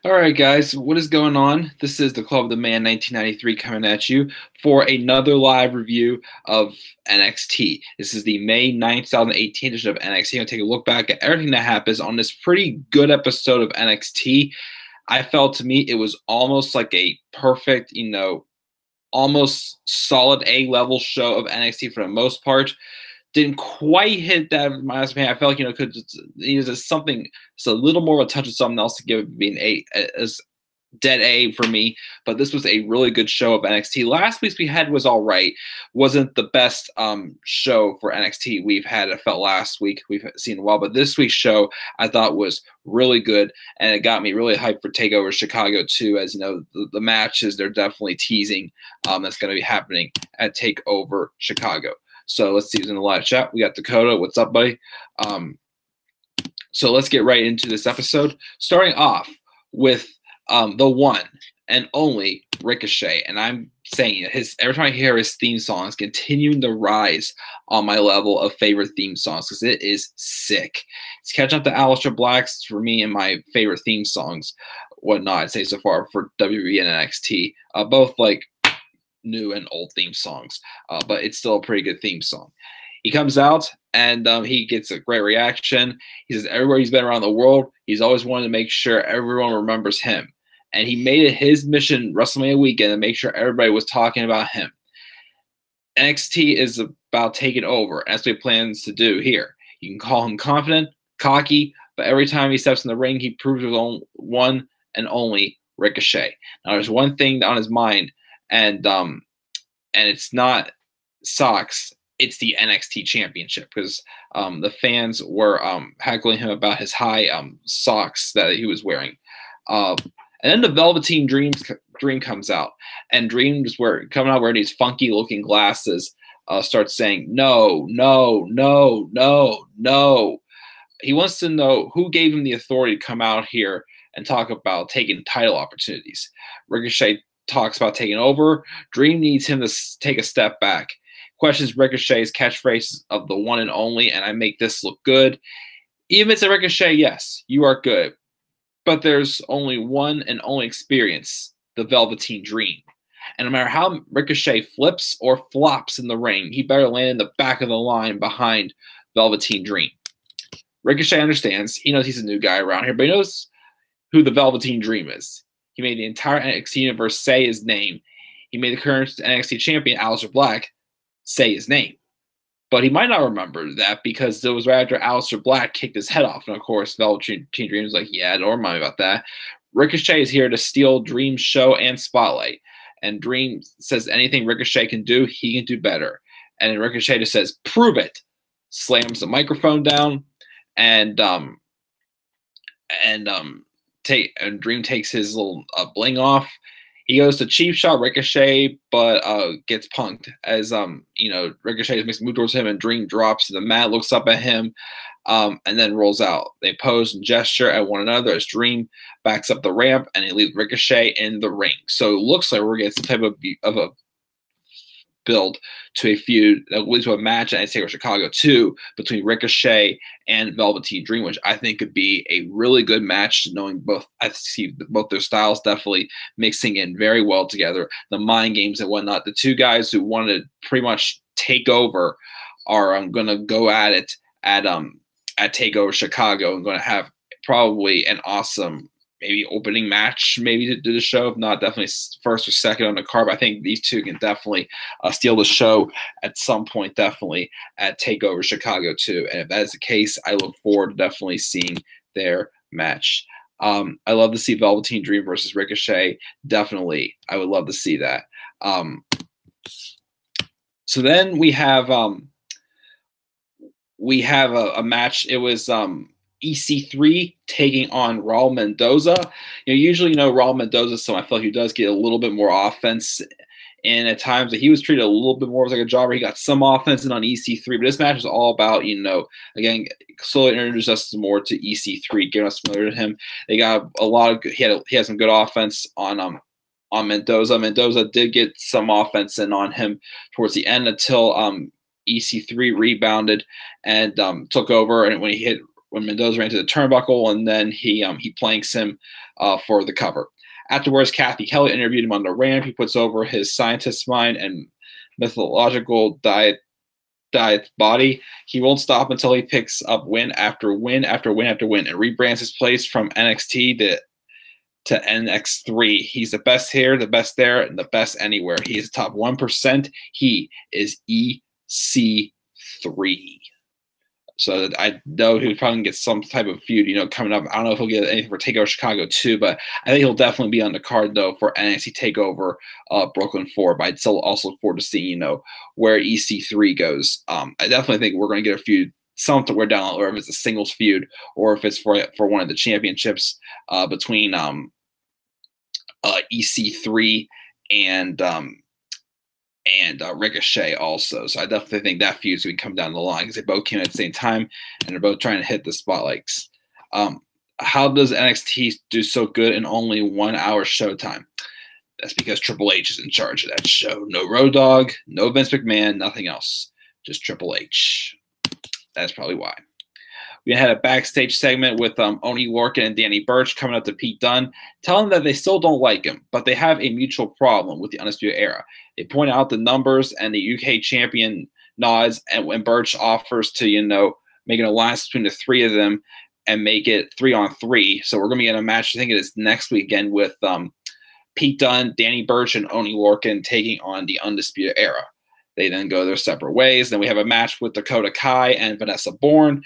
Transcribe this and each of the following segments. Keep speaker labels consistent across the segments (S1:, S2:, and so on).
S1: All right, guys, what is going on? This is the Club of the Man 1993 coming at you for another live review of NXT. This is the May 9th, 2018 edition of NXT. I'm going to take a look back at everything that happens on this pretty good episode of NXT. I felt to me it was almost like a perfect, almost solid A-level show of NXT for the most part. Didn't quite hit that minus opinion. I felt like could just something, just a little more of a touch of something else to give it being as dead A for me. But this was a really good show of NXT. Last week's we had was all right. Wasn't the best show for NXT we've had. It felt last week we've seen a while, but this week's show I thought was really good, and it got me really hyped for Takeover Chicago too. As you know, the matches they're definitely teasing that's going to be happening at Takeover Chicago. So let's see who's in the live chat. We got Dakota. What's up, buddy? So let's get right into this episode. Starting off with the one and only Ricochet. And I'm saying it, every time I hear his theme song, it's continuing to rise on my level of favorite theme songs because it is sick. It's catching up to Aleister Black's for me and my favorite theme songs, whatnot, I'd say so far for WWE and NXT. Both like new and old theme songs, but it's still a pretty good theme song. He comes out and he gets a great reaction. He says everywhere he's been around the world, he's always wanted to make sure everyone remembers him. And he made it his mission WrestleMania weekend to make sure everybody was talking about him. NXT is about taking over, and that's what he plans to do here. You can call him confident, cocky, but every time he steps in the ring, he proves his own one and only Ricochet. Now, there's one thing on his mind, and it's not socks, it's the NXT Championship, because the fans were heckling him about his high socks that he was wearing. And then the Velveteen Dream comes out, and Dream's coming out wearing these funky looking glasses, starts saying no, no, no, no, no. He wants to know who gave him the authority to come out here and talk about taking title opportunities. Ricochet talks about taking over. Dream needs him to take a step back. Questions Ricochet's catchphrase of the one and only, and I make this look good. Even if it's a Ricochet, yes, you are good. But there's only one and only experience, the Velveteen Dream. And no matter how Ricochet flips or flops in the ring, he better land in the back of the line behind Velveteen Dream. Ricochet understands. He knows he's a new guy around here, but he knows who the Velveteen Dream is. He made the entire NXT universe say his name. He made the current NXT champion, Aleister Black, say his name. But he might not remember that because it was right after Aleister Black kicked his head off. And of course, Velveteen Dream was like, yeah, don't remind me about that. Ricochet is here to steal Dream's show and spotlight. And Dream says anything Ricochet can do, he can do better. And then Ricochet just says, prove it. Slams the microphone down, and Dream takes his little bling off. He goes to cheap shot Ricochet, but gets punked as Ricochet makes a move towards him, and Dream drops to the mat, looks up at him, and then rolls out. They pose and gesture at one another as Dream backs up the ramp, and he leaves Ricochet in the ring. So it looks like we're getting some type of a build to a feud that leads to a match at Takeover Chicago 2 between Ricochet and Velveteen Dream, which I think could be a really good match, knowing both. I see both their styles definitely mixing in very well together. The mind games and whatnot. The two guys who wanted to pretty much take over are going to go at it at Takeover Chicago and going to have probably an awesome maybe opening match, maybe to do the show. If not, definitely first or second on the card. But I think these two can definitely steal the show at some point, definitely at TakeOver Chicago too. And if that is the case, I look forward to definitely seeing their match. I love to see Velveteen Dream versus Ricochet. Definitely, I would love to see that. So then we have a match. It was EC3 taking on Rob Mendoza. Usually, Rob Mendoza, so I feel like he does get a little bit more offense. And at times, he was treated a little bit more as like a jobber. He got some offense in on EC3, but this match is all about, again, slowly introduce us more to EC3, getting us familiar with him. They got a lot of good, he had some good offense on Mendoza. Mendoza did get some offense in on him towards the end until EC3 rebounded and took over. And when he hit when Mendoza ran to the turnbuckle, and then he planks him for the cover. Afterwards, Kathy Kelly interviewed him on the ramp. He puts over his scientist mind and mythological diet body. He won't stop until he picks up win after win after win after win and rebrands his place from NXT to NX3. He's the best here, the best there, and the best anywhere. He is top 1%. He is EC3. So I know he'll probably get some type of feud, coming up. I don't know if he'll get anything for TakeOver Chicago 2, but I think he'll definitely be on the card, though, for NXT TakeOver Brooklyn 4. But I'd still also look forward to seeing, where EC3 goes. I definitely think we're going to get a feud somewhere down, or if it's a singles feud, or if it's for one of the championships between EC3 and Ricochet also. So I definitely think that feud's going to come down the line because they both came at the same time and they're both trying to hit the spotlights. How does NXT do so good in only 1 hour showtime? That's because Triple H is in charge of that show. No Road Dogg, no Vince McMahon, nothing else. Just Triple H. That's probably why. We had a backstage segment with Oney Lorcan and Danny Burch coming up to Pete Dunne, telling him that they still don't like him, but they have a mutual problem with the Undisputed Era. They point out the numbers, and the UK champion nods, and when Burch offers to, make an alliance between the three of them and make it 3-on-3. So we're going to be in a match, I think it is next week again, with Pete Dunne, Danny Burch, and Oney Lorcan taking on the Undisputed Era. They then go their separate ways. Then we have a match with Dakota Kai and Vanessa Bourne,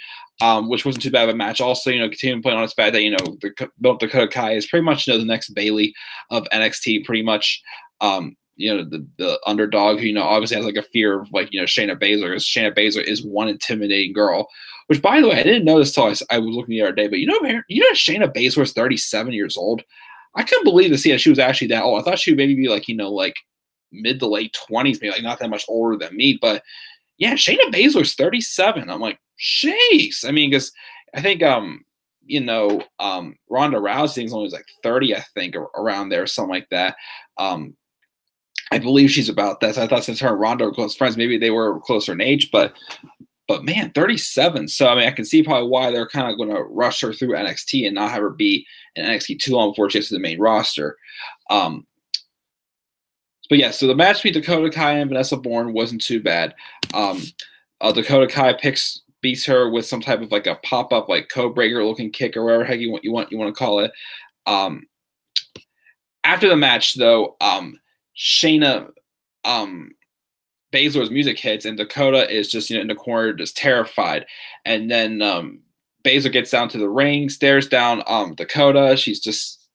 S1: which wasn't too bad of a match. Also, continuing playing on its fact that, Dakota Kai is pretty much, the next Bayley of NXT, pretty much. The underdog who, obviously has like a fear of Shayna Baszler, because Shayna Baszler is one intimidating girl, which, by the way, I didn't notice till I was looking the other day, but Shayna Baszler is 37 years old. I couldn't believe to see that she was actually that old. I thought she would maybe be like mid to late 20s, maybe not that much older than me, but yeah, Shayna Baszler's 37. I'm like, jeez. I mean, because I think Ronda Rousey is only like 30, I think, or around there, something like that. I believe she's about that. So I thought since her and Ronda were close friends, maybe they were closer in age, but man, 37. So I mean, I can see probably why they're kind of going to rush her through NXT and not have her be in NXT too long before she gets to the main roster. But yeah, so the match between Dakota Kai and Vanessa Bourne wasn't too bad. Dakota Kai beats her with some type of like a pop-up like code breaker looking kick or whatever heck you want to call it. After the match, though, Shayna Baszler's music hits and Dakota is just in the corner, just terrified. And then Baszler gets down to the ring, stares down Dakota. She's just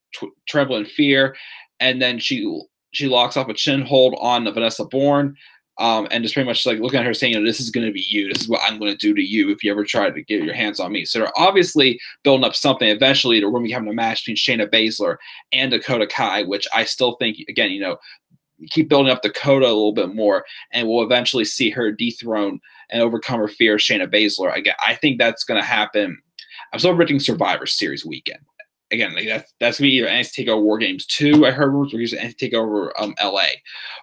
S1: trembling in fear, and then she locks off a chin hold on Vanessa Bourne, and just pretty much like looking at her saying, this is going to be you. This is what I'm going to do to you if you ever try to get your hands on me. So they're obviously building up something. Eventually, they're going to be having a match between Shayna Baszler and Dakota Kai, which I still think, again, keep building up Dakota a little bit more, and we'll eventually see her dethrone and overcome her fear of Shayna Baszler. Again, I think that's going to happen. I'm still predicting Survivor Series weekend. Again, like that's going to be either NXT TakeOver War Games 2, I heard rumors, or NXT TakeOver LA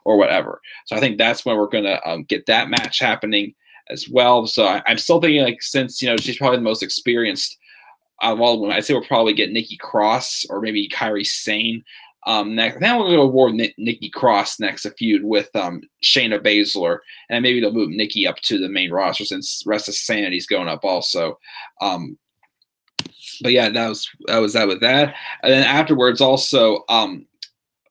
S1: or whatever. So I think that's when we're going to get that match happening as well. So I'm still thinking, like, since, she's probably the most experienced out of all of them, I'd say we'll probably get Nikki Cross or maybe Kairi Sane next. Then we'll go to war with Nikki Cross next, a feud with Shayna Baszler, and maybe they'll move Nikki up to the main roster since Rest of Sanity's going up also. But yeah, that was that with that. And then afterwards, also,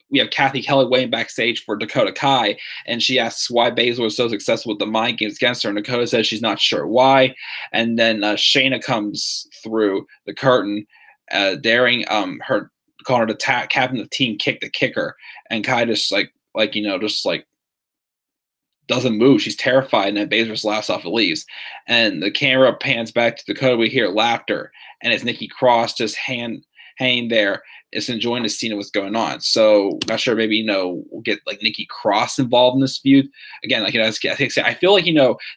S1: we have Kathy Kelly waiting backstage for Dakota Kai, and she asks why Baszler was so successful with the mind games against her, and Dakota says she's not sure why. And then Shayna comes through the curtain, daring her, calling her the captain of the team, kick the kicker, and Kai just doesn't move. She's terrified, and then Baszler just laughs off and leaves. And the camera pans back to Dakota. We hear laughter, and it's Nikki Cross just hanging there, is enjoying the scene of what's going on. So not sure, maybe we'll get like Nikki Cross involved in this feud again. Like I feel like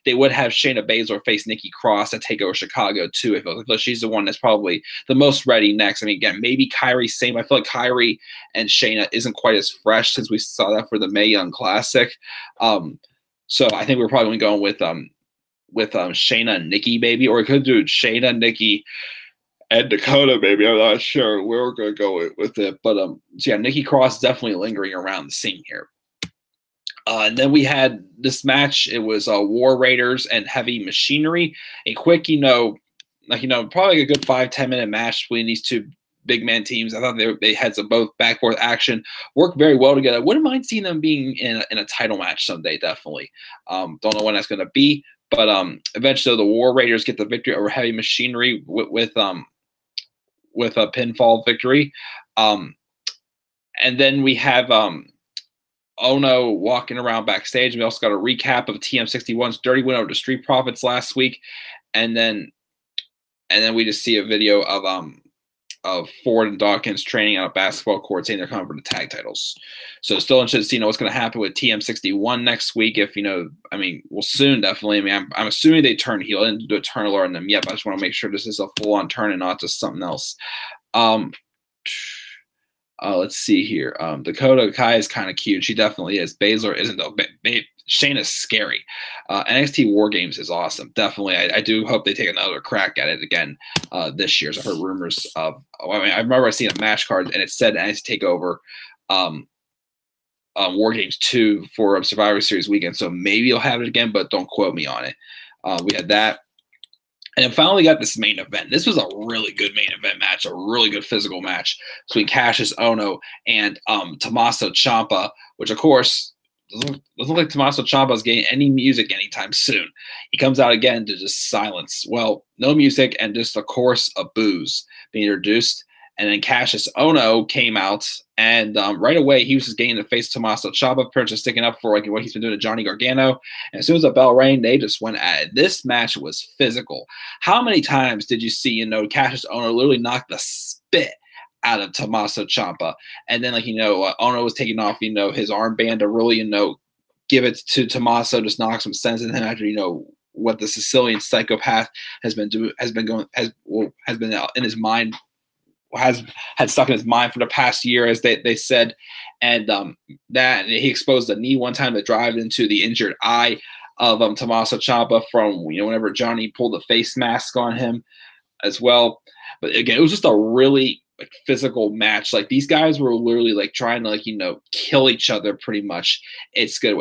S1: they would have Shayna Baszler face Nikki Cross at TakeOver Chicago too. I feel like she's the one that's probably the most ready next. I mean, again, maybe Kairi Sane. I feel like Kairi and Shayna isn't quite as fresh since we saw that for the Mae Young Classic. So I think we're probably going with Shayna and Nikki, maybe, or it could do Shayna, Nikki, and Dakota, maybe. I'm not sure where we're going to go with it. But so yeah, Nikki Cross definitely lingering around the scene here. And then we had this match. It was War Raiders and Heavy Machinery. A quick, probably a good 5-10 minute match between these two big man teams. I thought they had some both back forth action, worked very well together. Wouldn't mind seeing them being in a title match someday. Definitely. Don't know when that's going to be, but eventually the War Raiders get the victory over Heavy Machinery with a pinfall victory. And then we have Ono walking around backstage. We also got a recap of TM61's dirty win over the Street Profits last week, and then we just see a video of Ford and Dawkins training on a basketball court, saying they're coming for the tag titles. So still interested to see what's going to happen with TM61 next week. If we'll soon definitely. I'm assuming they turn heel. I didn't do a turn alert on them yet, but I just want to make sure this is a full on turn and not just something else. Let's see here. Dakota Kai is kind of cute. She definitely is. Baszler isn't though. Shayna's scary. NXT War Games is awesome. Definitely. I do hope they take another crack at it again this year. So I heard rumors of. I remember I seen a match card and it said NXT Takeover War Games 2 for Survivor Series weekend. So maybe you'll have it again, but don't quote me on it. We had that. And then finally got this main event. This was a really good main event match, a really good physical match between Cassius Ohno and Tommaso Ciampa, which, of course, doesn't look like Tommaso Ciampa is getting any music anytime soon. He comes out again to just silence. Well, no music and just a chorus of boos being introduced. And then Cassius Ohno came out, and right away he was just getting to face Tommaso Ciampa, pretty much sticking up for what he's been doing to Johnny Gargano. And as soon as the bell rang, they just went at it. This match was physical. How many times did you see, Cassius Ohno literally knock the spit out of Tommaso Ciampa? And then, Ohno was taking off, his armband to really, give it to Tommaso, just knock some sense in him after, what the Sicilian psychopath has been in his mind. Had stuck in his mind for the past year, as they said, and that he exposed the knee one time that drive into the injured eye of Tommaso Ciampa from whenever Johnny pulled the face mask on him as well. But again, it was just a really physical match. Like these guys were literally trying to kill each other pretty much. It's good.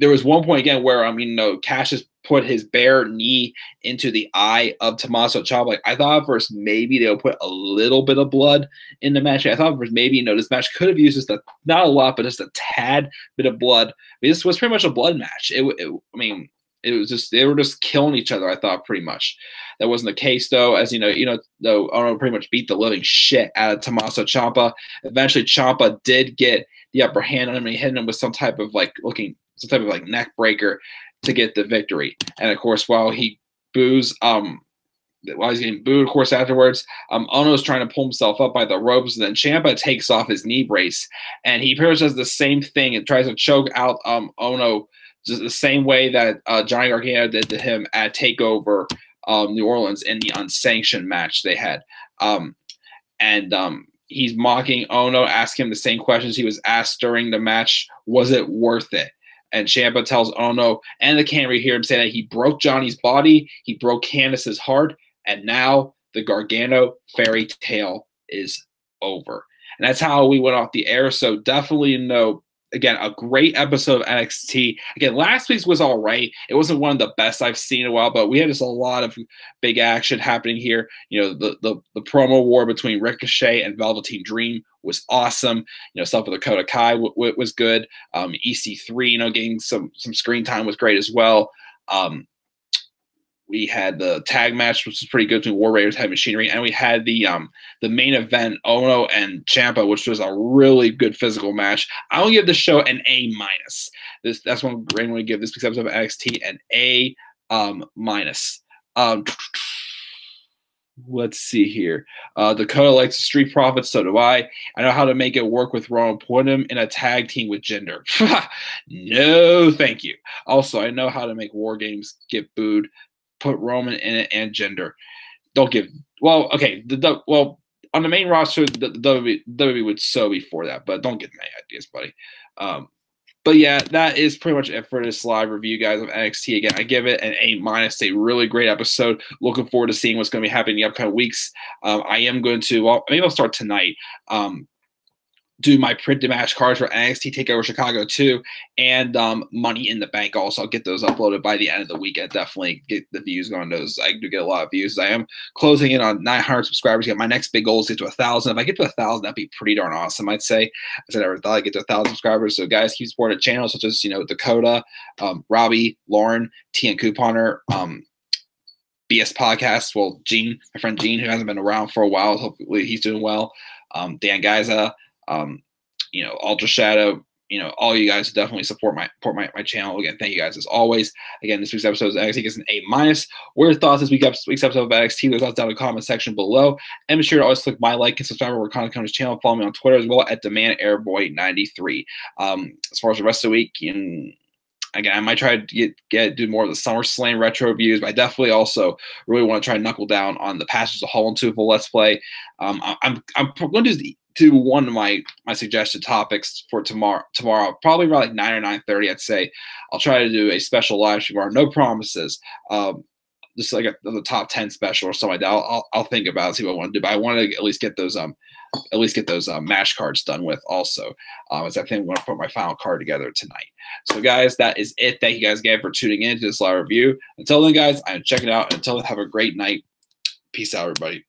S1: There was one point again where Cassius put his bare knee into the eye of Tommaso Ciampa. I thought first maybe they'll put a little bit of blood in the match. I thought first maybe this match could have used just not a lot, but just a tad bit of blood. This was pretty much a blood match. It was just they were just killing each other. I thought pretty much that wasn't the case though. As though Ono pretty much beat the living shit out of Tommaso Ciampa. Eventually, Ciampa did get the upper hand on him and he hit him with some type of neck breaker to get the victory. And of course, while he's getting booed, of course, afterwards, Ono's trying to pull himself up by the ropes, and then Ciampa takes off his knee brace, and he pretty much does the same thing and tries to choke out Ono just the same way that Johnny Gargano did to him at TakeOver New Orleans in the unsanctioned match they had. He's mocking Ono, asking him the same questions he was asked during the match. Was it worth it? And Ciampa tells Ono and the camera, you hear him say that he broke Johnny's body, he broke Candice's heart, and now the Gargano fairy tale is over. And that's how we went off the air. So definitely again, a great episode of NXT. Again, last week's was all right. It wasn't one of the best I've seen in a while, but we had just a lot of big action happening here. The promo war between Ricochet and Velveteen Dream was awesome. Stuff with Dakota Kai was good. EC3, getting some screen time was great as well. We had the tag match, which was pretty good between War Raiders, Heavy Machinery, and we had the main event, Ono and Ciampa, which was a really good physical match. I will give the show an A-. That's what I'm going to give this week's episode of NXT an A-. Let's see here. Dakota likes the Street Profits, so do I. I know how to make it work with Roman. Put him in a tag team with Jinder. No, thank you. Also, I know how to make War Games get booed. Put Roman in it and Jinder. Don't give. Well, okay. On the main roster, the WWE would so be for that, but don't give me any ideas, buddy. But yeah, that is pretty much it for this live review, guys, of NXT. Again, I give it an A-. A really great episode. Looking forward to seeing what's going to be happening in the upcoming weeks. I am going to, well, maybe I'll start tonight. Do my printed match cards for NXT TakeOver Chicago 2 and Money in the Bank also. I'll get those uploaded by the end of the weekend. Definitely get the views going on those. I do get a lot of views. I am closing in on 900 subscribers. My next big goal is to get to 1,000. If I get to 1,000, that'd be pretty darn awesome, I'd say. I never thought I'd get to 1,000 subscribers. So guys, keep supporting channels such as, Dakota, Robbie, Lauren, T and Couponer, BS Podcast. Well, Gene, my friend Gene, who hasn't been around for a while. Hopefully he's doing well. Dan Gaiza, Ultra Shadow, all you guys definitely support my channel. Again, thank you guys as always. Again, this week's episode of NXT gets an A-. What are your thoughts this week's episode of NXT? Leave thoughts down in the comment section below. And be sure to always click my like and subscribe to our content on this channel. Follow me on Twitter as well at DemandAirboy93. As far as the rest of the week, again, I might try to do more of the SummerSlam retro reviews, but I definitely also really want to try to knuckle down on the Passages of Hall and Two Let's Play. I'm going to do one of my suggested topics for tomorrow, probably around like 9 or 9:30, I'd say. I'll try to do a special live stream tomorrow. No promises. Just like the top 10 special or something like that. I'll think about it, see what I want to do. But I want to at least get those match cards done with also. As I think I'm going to put my final card together tonight. So guys, that is it. Thank you guys again for tuning in to this live review. Until then, guys, I'm checking out. Until then, have a great night. Peace out, everybody.